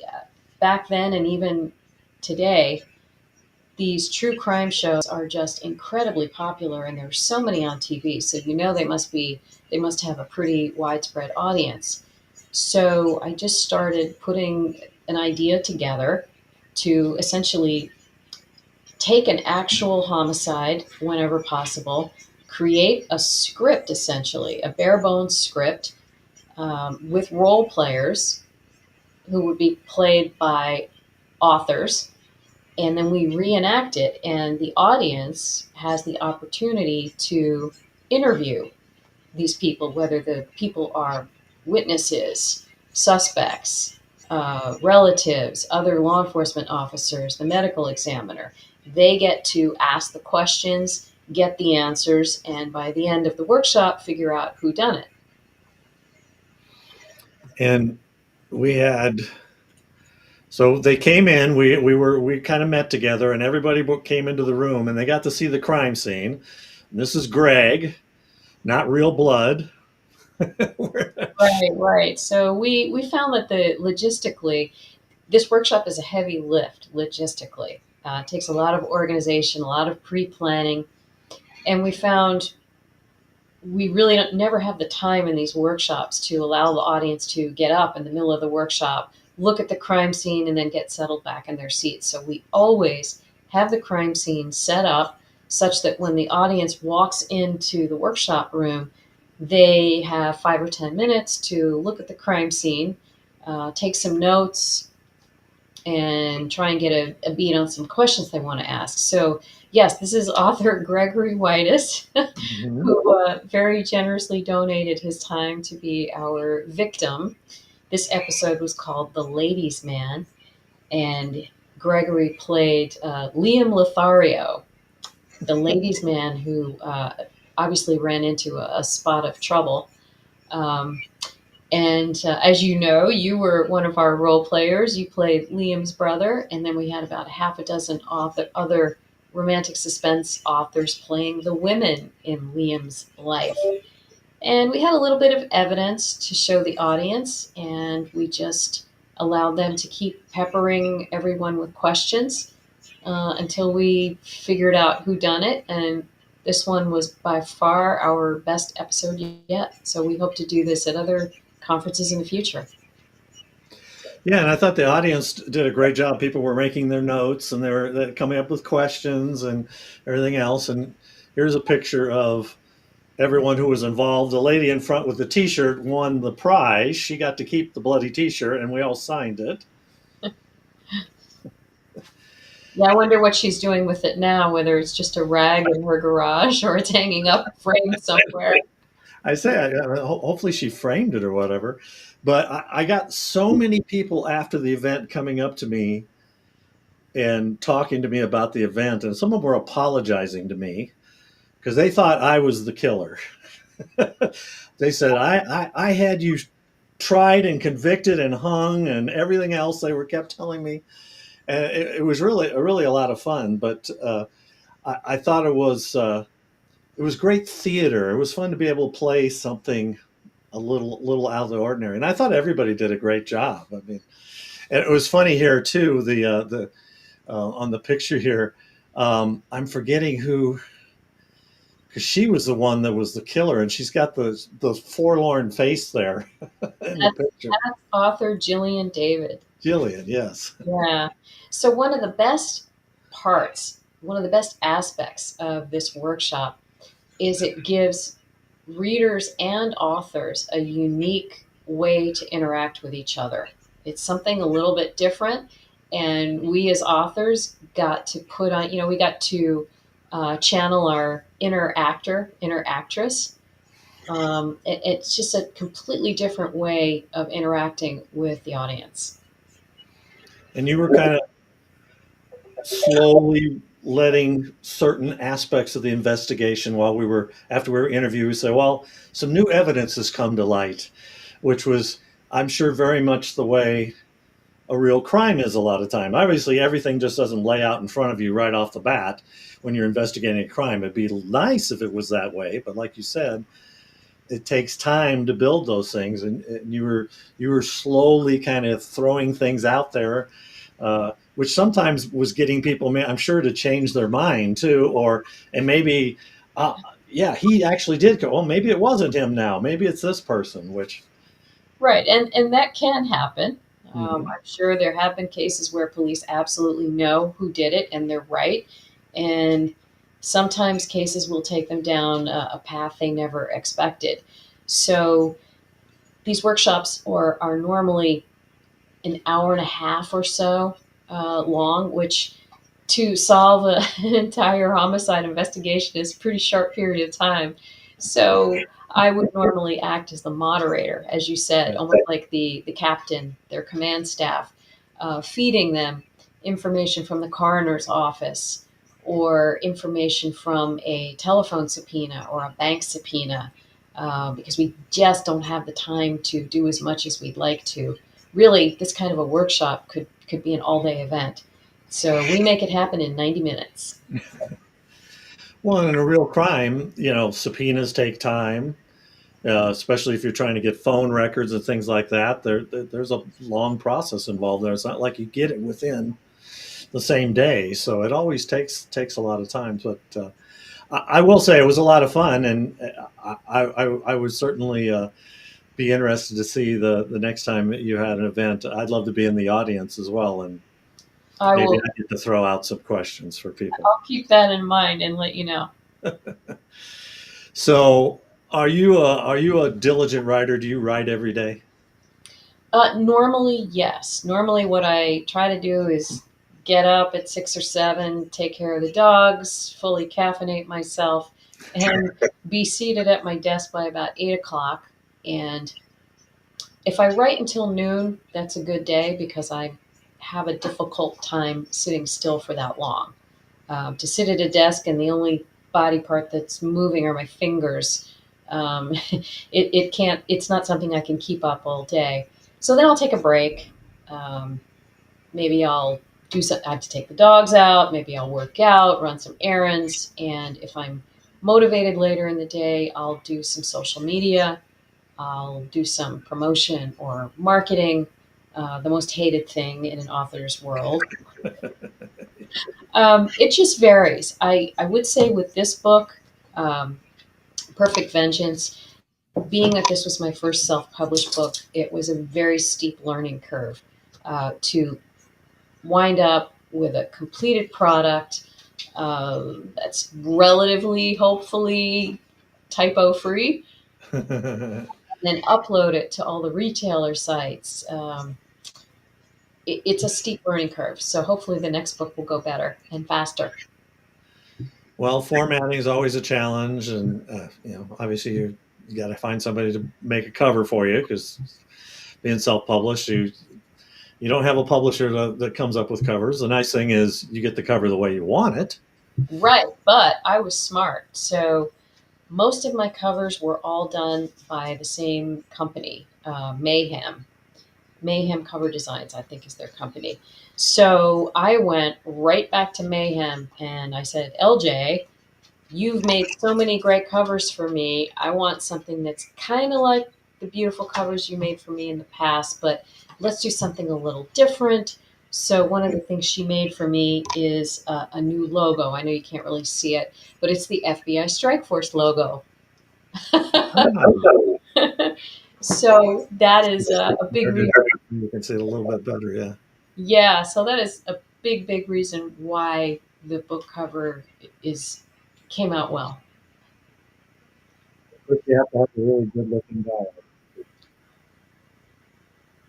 back then, and even today. these true crime shows are just incredibly popular, and there's so many on TV. So they must have a pretty widespread audience. So I just started putting an idea together to essentially take an actual homicide whenever possible, create a script, essentially a bare bones script, with role players who would be played by authors, and then we reenact it, and the audience has the opportunity to interview these people, whether the people are witnesses, suspects, relatives, other law enforcement officers, the medical examiner. They get to ask the questions, get the answers, and by the end of the workshop, figure out who done it. And we had, so they came in, we kind of met together, and everybody came into the room, and they got to see the crime scene. And this is Greg, not real blood. Right, right. So we found that the logistically, this workshop is a heavy lift logistically. It takes a lot of organization, a lot of pre-planning, and we found we really don't, never have the time in these workshops to allow the audience to get up in the middle of the workshop, look at the crime scene, and then get settled back in their seats. So we always have the crime scene set up such that when the audience walks into the workshop room, they have 5 or 10 minutes to look at the crime scene, take some notes, and try and get a beat on some questions they want to ask. So, yes, this is author Gregory Whitus, Mhm. who very generously donated his time to be our victim. This episode was called The Ladies' Man, and Gregory played Liam Lothario, the ladies' man who obviously ran into a spot of trouble. Um, and as you know, you were one of our role players. You played Liam's brother, and then we had about a half a dozen other romantic suspense authors playing the women in Liam's life. And we had a little bit of evidence to show the audience, and we just allowed them to keep peppering everyone with questions until we figured out who done it. And this one was by far our best episode yet. So we hope to do this at other conferences in the future. Yeah, and I thought the audience did a great job. People were making their notes, and they're coming up with questions and everything else. And here's a picture of everyone who was involved. The lady in front with the T-shirt won the prize. She got to keep the bloody T-shirt, and we all signed it. Yeah, I wonder what she's doing with it now, whether it's just a rag in her garage or it's hanging up framed somewhere. I say, hopefully she framed it or whatever. But I got so many people after the event coming up to me and talking to me about the event, and some of them were apologizing to me because they thought I was the killer. They said, I had you tried and convicted and hung and everything else they were kept telling me. And it was really a lot of fun. But I thought it was great theater. It was fun to be able to play something a little out of the ordinary. And I thought everybody did a great job. I mean, and it was funny here too. The on the picture here, I'm forgetting who, because she was the one that was the killer, and she's got the forlorn face there in the picture. That's author Gillian David. Jillian, yes. Yeah. So one of the best aspects of this workshop is it gives readers and authors a unique way to interact with each other. It's something a little bit different. And we as authors got to put on, we got to channel our inner actor, inner actress. It's just a completely different way of interacting with the audience. And you were kind of slowly letting certain aspects of the investigation while after we were interviewed, we say, well, some new evidence has come to light, which was, I'm sure, very much the way a real crime is a lot of time. Obviously, everything just doesn't lay out in front of you right off the bat when you're investigating a crime. It'd be nice if it was that way, but like you said, it takes time to build those things, and you were slowly kind of throwing things out there, which sometimes was getting people, I'm sure, to change their mind too, or and maybe, uh, yeah, he actually did go. Well, maybe it wasn't him now. Maybe it's this person. Which, Right, and that can happen. mhm. I'm sure there have been cases where police absolutely know who did it and they're right, and sometimes cases will take them down a path they never expected. So these workshops are normally an hour and a half or so long, which to solve an entire homicide investigation is a pretty short period of time. So I would normally act as the moderator, as you said, Yeah. almost like the captain, their command staff, feeding them information from the coroner's office or information from a telephone subpoena or a bank subpoena, because we just don't have the time to do as much as we'd like to. Really, this kind of a workshop could be an all day event. So we make it happen in 90 minutes. Well, in a real crime, subpoenas take time, especially if you're trying to get phone records and things like that. There's a long process involved there. It's not like you get it within the same day, so it always takes a lot of time. But I will say it was a lot of fun, and I would certainly be interested to see the next time you had an event. I'd love to be in the audience as well, and I maybe will. I get to throw out some questions for people. I'll keep that in mind and let you know. So, are you a diligent writer? Do you write every day? Normally, yes. Normally, what I try to do is get up at 6 or 7, take care of the dogs, fully caffeinate myself, and be seated at my desk by about 8 o'clock. And if I write until noon, that's a good day because I have a difficult time sitting still for that long. To sit at a desk and the only body part that's moving are my fingers. It can't. It's not something I can keep up all day. So then I'll take a break. Um, Maybe I'll do some. I have to take the dogs out. Maybe I'll work out, run some errands, and if I'm motivated later in the day, I'll do some social media. I'll do some promotion or marketing. The most hated thing in an author's world. It just varies. I would say with this book, um, Perfect Vengeance, being that this was my first self published book, it was a very steep learning curve to wind up with a completed product that's relatively, hopefully, typo free, and then upload it to all the retailer sites. It's a steep learning curve. So hopefully the next book will go better and faster. Well, formatting is always a challenge, and obviously you got to find somebody to make a cover for you because being self-published, you don't have a publisher that comes up with covers. The nice thing is you get the cover the way you want it. Right, but I was smart. So most of my covers were all done by the same company, Mayhem. Mayhem Cover Designs, I think is their company. So I went right back to Mayhem and I said, LJ, you've made so many great covers for me. I want something that's kind of like the beautiful covers you made for me in the past, but let's do something a little different. So one of the things she made for me is a new logo. I know you can't really see it, but it's the FBI Strike Force logo. Ah, So that is a big there it reason. is. You can see it a little bit better. Yeah. Yeah, so that is a big reason why the book cover is came out well. But you have to have a really good looking guy.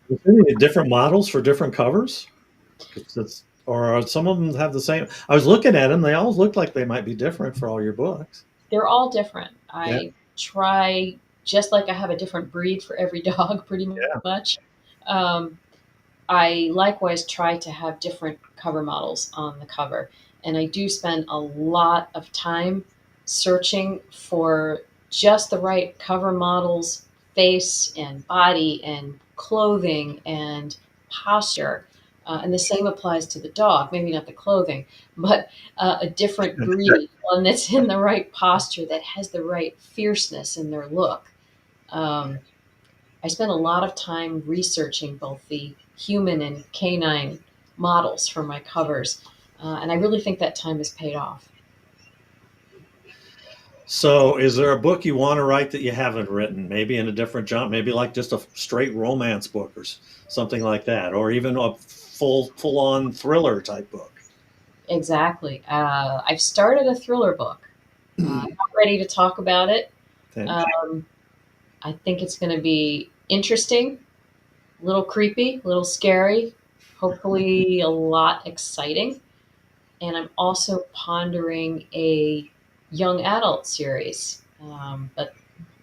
Is there any different models for different covers? 'Cause or are some of them have the same? I was looking at them; they all look like they might be different for all your books. They're all different. Yeah, I try just like I have a different breed for every dog, pretty yeah. much. Um, I likewise try to have different cover models on the cover, and I do spend a lot of time searching for just the right cover models, face and body and clothing and posture. And the same applies to the dog, maybe not the clothing, but a different breed, one that's in the right posture, that has the right fierceness in their look. Um, I spent a lot of time researching both the human and canine models for my covers. And I really think that time has paid off. So, is there a book you want to write that you haven't written? Maybe in a different genre, maybe like just a straight romance book or something like that, or even a full on thriller type book. Exactly. I've started a thriller book. Not ready to talk about it. Okay. Um, I think it's going to be interesting, a little creepy, a little scary, hopefully a lot exciting. And I'm also pondering a young adult series, but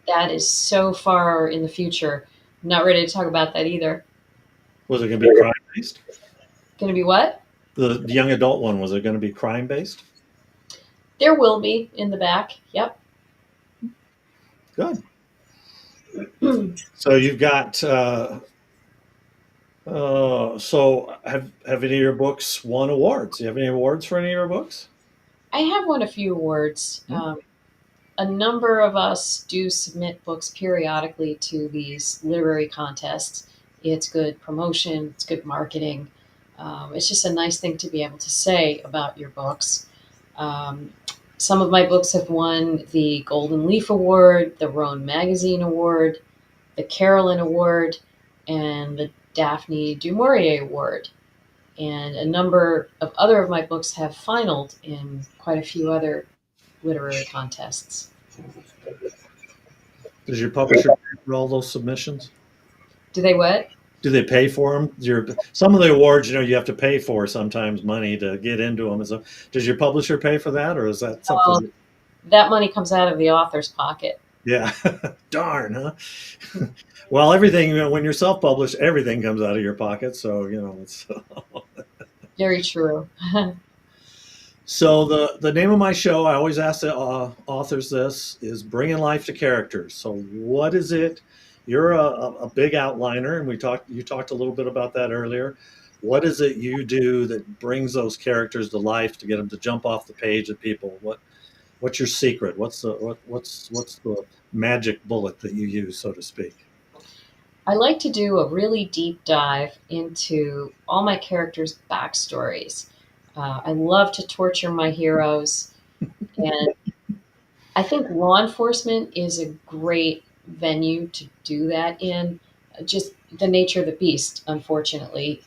that is so far in the future. I'm not ready to talk about that either. Was it going to be crime based? Going to be what? The young adult one, was it going to be crime based? There will be in the back. Yep. Good. So you've got. So have any of your books won awards? Do you have any awards for any of your books? I have won a few awards. Hmm? A number of us do submit books periodically to these literary contests. It's good promotion, it's good marketing. It's just a nice thing to be able to say about your books. Um, some of my books have won the Golden Leaf Award, the Roan Magazine Award, the Carolyn Award, and the Daphne du Maurier Award. And a number of other of my books have finaled in quite a few other literary contests. Does your publisher pay for all those submissions? Do they what? Do they pay for them? Some of the awards, you have to pay for sometimes money to get into them. So, does your publisher pay for that, or is that Well, something? that money comes out of the author's pocket. Yeah, darn, huh? Well, everything when you're self-published, everything comes out of your pocket. So it's. Very true. So the name of my show, I always ask the authors this, is bringing life to characters. So what is it? You're a big outliner, and you talked a little bit about that earlier. What is it you do that brings those characters to life to get them to jump off the page at people? What's your secret? What's the magic bullet that you use, so to speak? I like to do a really deep dive into all my characters' backstories. I love to torture my heroes, and I think law enforcement is a great venue to do that in. Just the nature of the beast, unfortunately,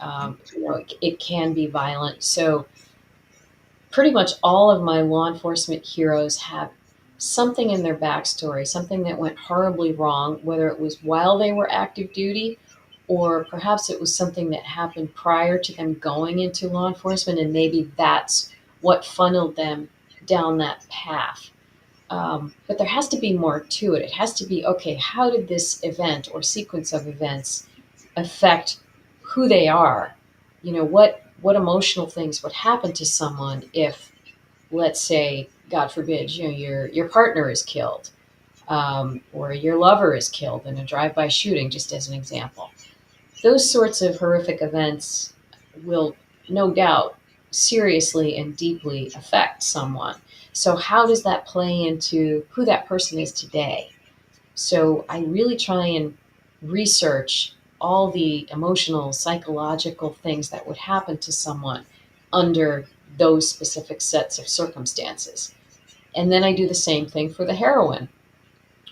it can be violent. So pretty much all of my law enforcement heroes have something in their backstory, something that went horribly wrong, whether it was while they were active duty or perhaps it was something that happened prior to them going into law enforcement, and maybe that's what funneled them down that path. But there has to be more to it. It has to be okay, how did this event or sequence of events affect who they are? What emotional things would happen to someone if, let's say, God forbid, your partner is killed, or your lover is killed in a drive-by shooting, just as an example. Those sorts of horrific events will, no doubt, seriously and deeply affect someone. So, how does that play into who that person is today? So, I really try and research all the emotional, psychological things that would happen to someone under those specific sets of circumstances. And then I do the same thing for the heroine.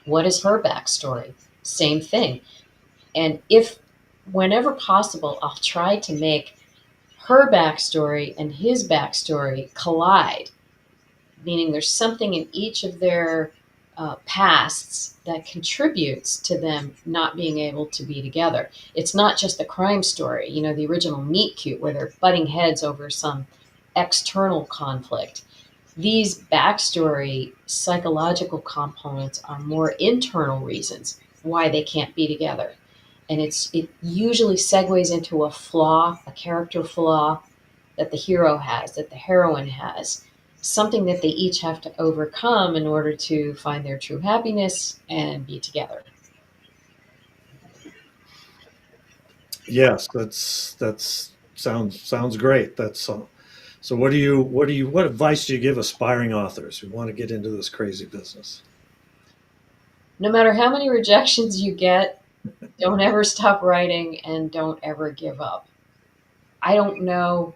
What is her backstory? Same thing. And if, whenever possible, I'll try to make her backstory and his backstory collide, meaning there's something in each of their pasts that contributes to them not being able to be together. It's not just the crime story, the original Meet Cute, where they're butting heads over some external conflict. These backstory psychological components are more internal reasons why they can't be together. And it usually segues into a character flaw that the hero has, that the heroine has, something that they each have to overcome in order to find their true happiness and be together. Yes, that's sounds great. So what advice do you give aspiring authors who want to get into this crazy business? No matter how many rejections you get, don't ever stop writing and don't ever give up. I don't know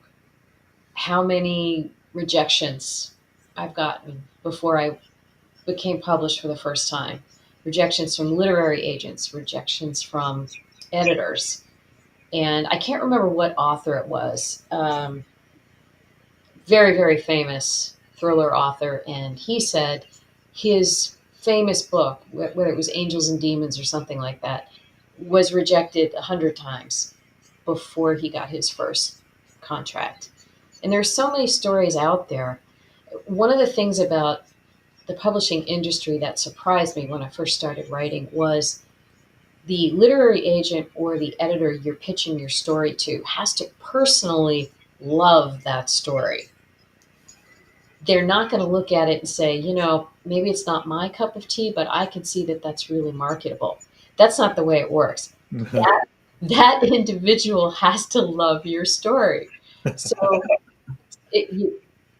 how many rejections I've gotten before I became published for the first time. Rejections from literary agents, rejections from editors. And I can't remember what author it was. Very, very famous thriller author. And he said his famous book, whether it was Angels and Demons or something like that, was rejected 100 times before he got his first contract. And there's so many stories out there. One of the things about the publishing industry that surprised me when I first started writing was the literary agent or the editor you're pitching your story to has to personally love that story. They're not going to look at it and say, maybe it's not my cup of tea, but I can see that that's really marketable. That's not the way it works. That individual has to love your story. So you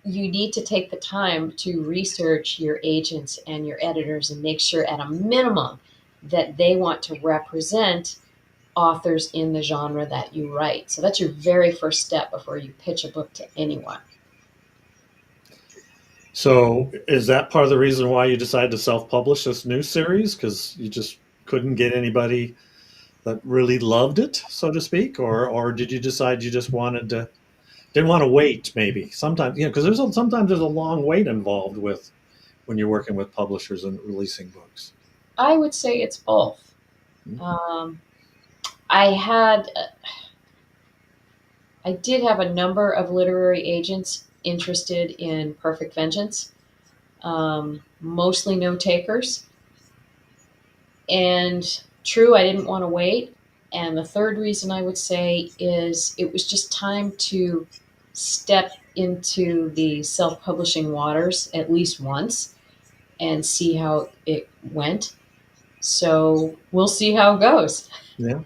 need to take the time to research your agents and your editors and make sure at a minimum that they want to represent authors in the genre that you write. So that's your very first step before you pitch a book to anyone. So is that part of the reason why you decided to self-publish this new series? Because you just couldn't get anybody that really loved it, so to speak, or did you decide you just didn't want to wait? Maybe sometimes because sometimes there's a long wait involved with when you're working with publishers and releasing books. I would say it's both. Mhm. Um, I had, I did have a number of literary agents interested in Perfect Vengeance, mostly no takers. And true, I didn't want to wait. And the third reason I would say is it was just time to step into the self publishing waters at least once and see how it went. So we'll see how it goes. Yeah.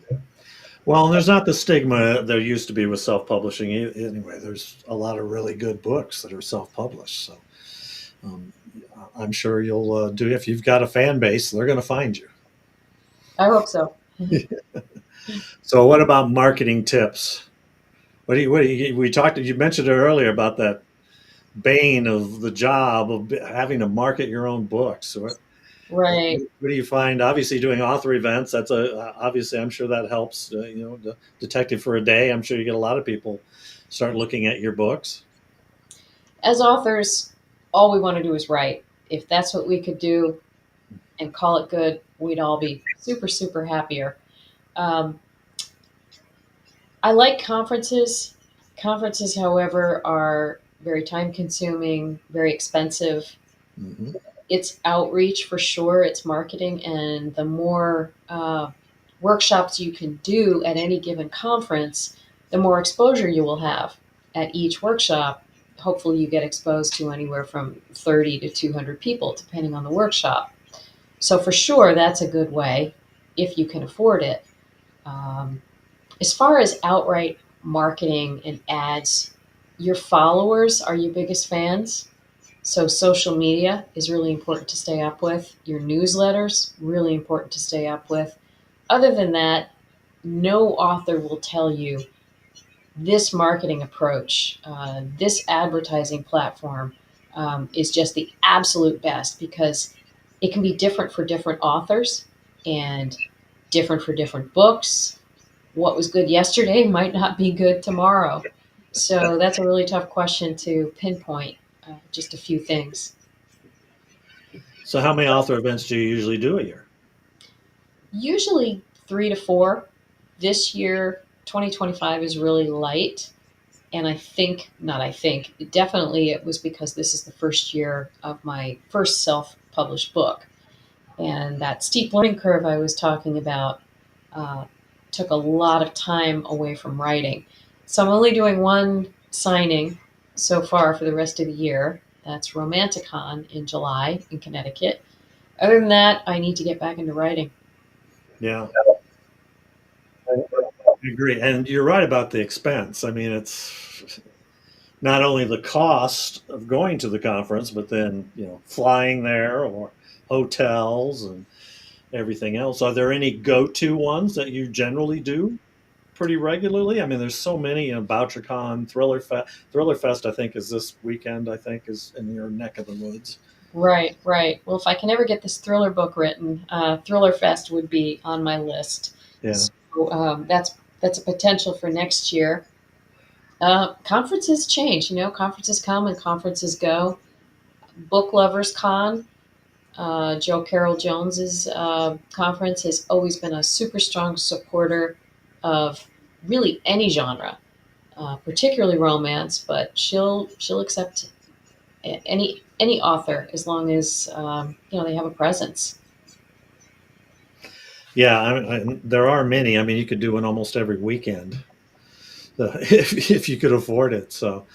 Well, and there's not the stigma there used to be with self-publishing. Anyway, there's a lot of really good books that are self-published. So um, I'm sure you'll do. If you've got a fan base, they're going to find you. I hope so. So, what about marketing tips? We talked? You mentioned it earlier about that bane of the job of having to market your own books. So Right. what do you find? Obviously, doing author events. That's obviously. I'm sure that helps. The Detective for a Day. I'm sure you get a lot of people start looking at your books. As authors, all we want to do is write. If that's what we could do and call it good, we'd all be super, super happier. Um, I like conferences. Conferences, however, are very time consuming, very expensive. Hmm. It's outreach for sure, it's marketing, and the more workshops you can do at any given conference, the more exposure you will have at each workshop. Hopefully, you get exposed to anywhere from 30 to 200 people, depending on the workshop. So, for sure, that's a good way if you can afford it. Um, as far as outright marketing and ads, your followers are your biggest fans. So social media is really important to stay up with. Your newsletters, really important to stay up with. Other than that, no author will tell you this marketing approach, this advertising platform is just the absolute best because it can be different for different authors and different for different books. What was good yesterday might not be good tomorrow. So that's a really tough question to pinpoint just a few things. So, how many author events do you usually do a year? Usually 3 to 4. This year, 2025 is really light. And not I think, definitely it was because this is the first year of my first self published book. And that steep learning curve I was talking about uh, took a lot of time away from writing. So I'm only doing one signing so far for the rest of the year. That's Romanticon in July in Connecticut. Other than that, I need to get back into writing. Yeah, I agree. And you're right about the expense. I mean, it's not only the cost of going to the conference, but then, flying there or hotels and everything else. Are there any go to ones that you generally do? pretty regularly? I mean, there's so many, BoucherCon, Thriller Fest, I think, is this weekend, I think, is in your neck of the woods. Right, right. Well, if I can ever get this thriller book written, Thriller Fest would be on my list. Yeah. So that's a potential for next year. Conferences change, conferences come and conferences go. Book Lovers Con, Joe Carroll Jones's conference, has always been a super strong supporter of really any genre, particularly romance. But she'll accept any author as long as they have a presence. Yeah, there are many. I mean, you could do one almost every weekend, if you could afford it. So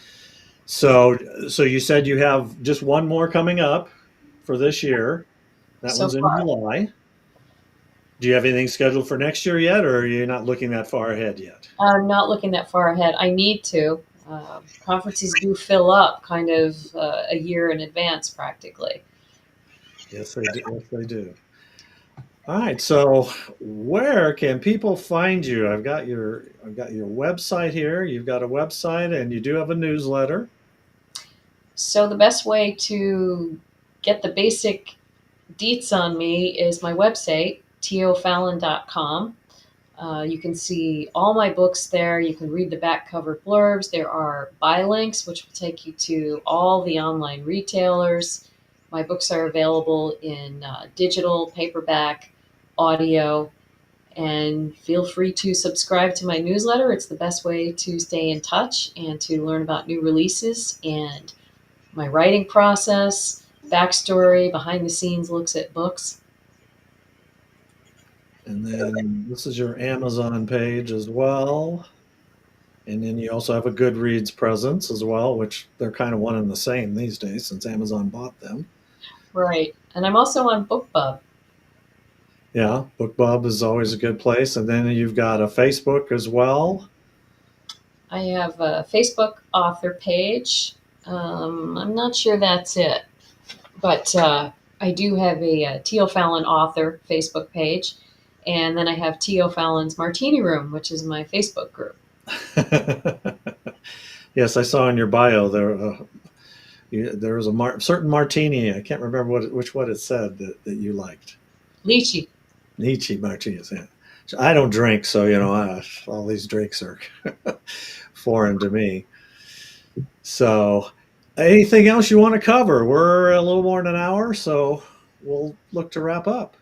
you said you have just one more coming up for this year. That So one's in far, July. Do you have anything scheduled for next year yet, or are you not looking that far ahead yet? I'm not looking that far ahead. I need to. Conferences do fill up kind of a year in advance, practically. Yes, they do. Yes, they do. All right. So, where can people find you? I've got your website here. You've got a website, and you do have a newsletter. So the best way to get the basic deets on me is my website, tofallon.com. You can see all my books there. You can read the back cover blurbs. There are buy links, which will take you to all the online retailers. My books are available in digital, paperback, audio, and feel free to subscribe to my newsletter. It's the best way to stay in touch and to learn about new releases and my writing process, backstory, behind the scenes looks at books. And then this is your Amazon page as well. And then you also have a Goodreads presence as well, which they're kind of one and the same these days since Amazon bought them. Right. And I'm also on BookBub. Yeah, BookBub is always a good place. And then you've got a Facebook as well. I have a Facebook author page. I'm not sure that's it, but I do have a T.O. Fallon author Facebook page. And then I have T.O. Fallon's Martini Room, which is my Facebook group. Yes, I saw in your bio there was a certain martini. I can't remember which one it said that you liked. Lychee. Nietzsche martinis. Yeah. So I don't drink, so all these drinks are foreign to me. So, anything else you want to cover? We're a little more than an hour, so we'll look to wrap up.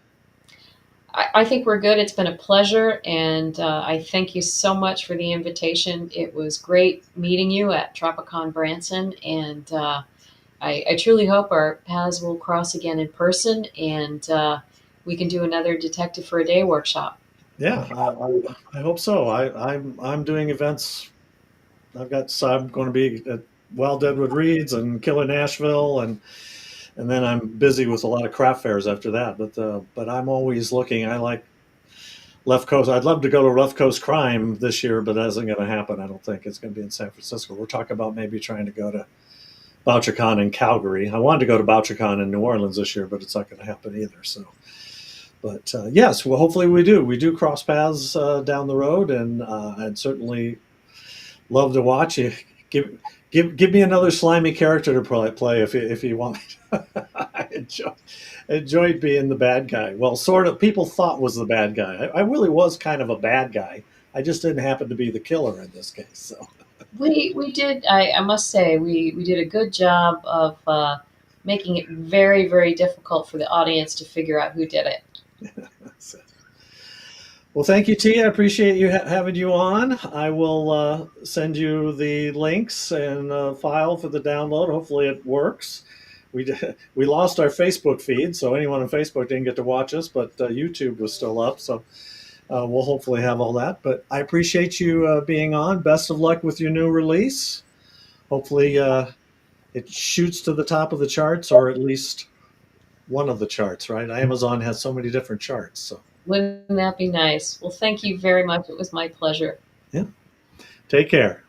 I think we're good. It's been a pleasure, and I thank you so much for the invitation. It was great meeting you at Tropicon Branson, and I truly hope our paths will cross again in person, and we can do another Detective for a Day workshop. Yeah, I hope so. I'm doing events. I'm going to be at Wild Deadwood Reads and Killer Nashville, and then I'm busy with a lot of craft fairs after that. But I'm always looking. I like Left Coast. I'd love to go to Left Coast Crime this year, but that isn't going to happen. I don't think it's going to be in San Francisco. We're talking about maybe trying to go to BoucherCon in Calgary. I wanted to go to BoucherCon in New Orleans this year, but it's not going to happen either. So, but yes, well, hopefully we do. We do cross paths down the road, and I'd certainly love to watch you. Give me another slimy character to play if you want. I enjoyed being the bad guy. Well, sort of. People thought was the bad guy. I really was kind of a bad guy. I just didn't happen to be the killer in this case. So We did. I must say we did a good job of making it very very difficult for the audience to figure out who did it. so well, thank you, T. I appreciate you having you on. I will send you the links and file for the download. Hopefully, it works. We lost our Facebook feed, so anyone on Facebook didn't get to watch us, but YouTube was still up. So we'll hopefully have all that. But I appreciate you being on. Best of luck with your new release. Hopefully, it shoots to the top of the charts, or at least one of the charts. Right? Amazon has so many different charts. So Wouldn't that be nice? Well, thank you very much. It was my pleasure. yeah, take care.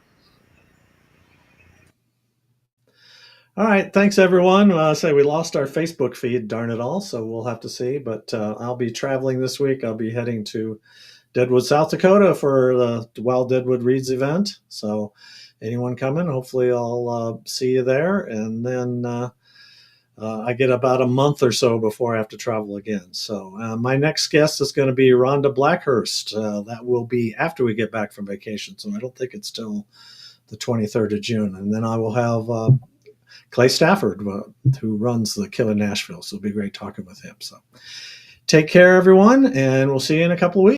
All right, thanks everyone. Say we lost our Facebook feed, darn it all. So we'll have to see. But I'll be traveling this week. I'll be heading to Deadwood, South Dakota for the Wild Deadwood Reads event. So anyone coming, hopefully I'll see you there. And then I get about a month or so before I have to travel again. So my next guest is going to be Rhonda Blackhurst. That will be after we get back from vacation. So I don't think it's till the 23rd of June. And then I will have Clay Stafford, who runs the Kill in Nashville. So it'll be great talking with him. So take care, everyone, and we'll see you in a couple of weeks.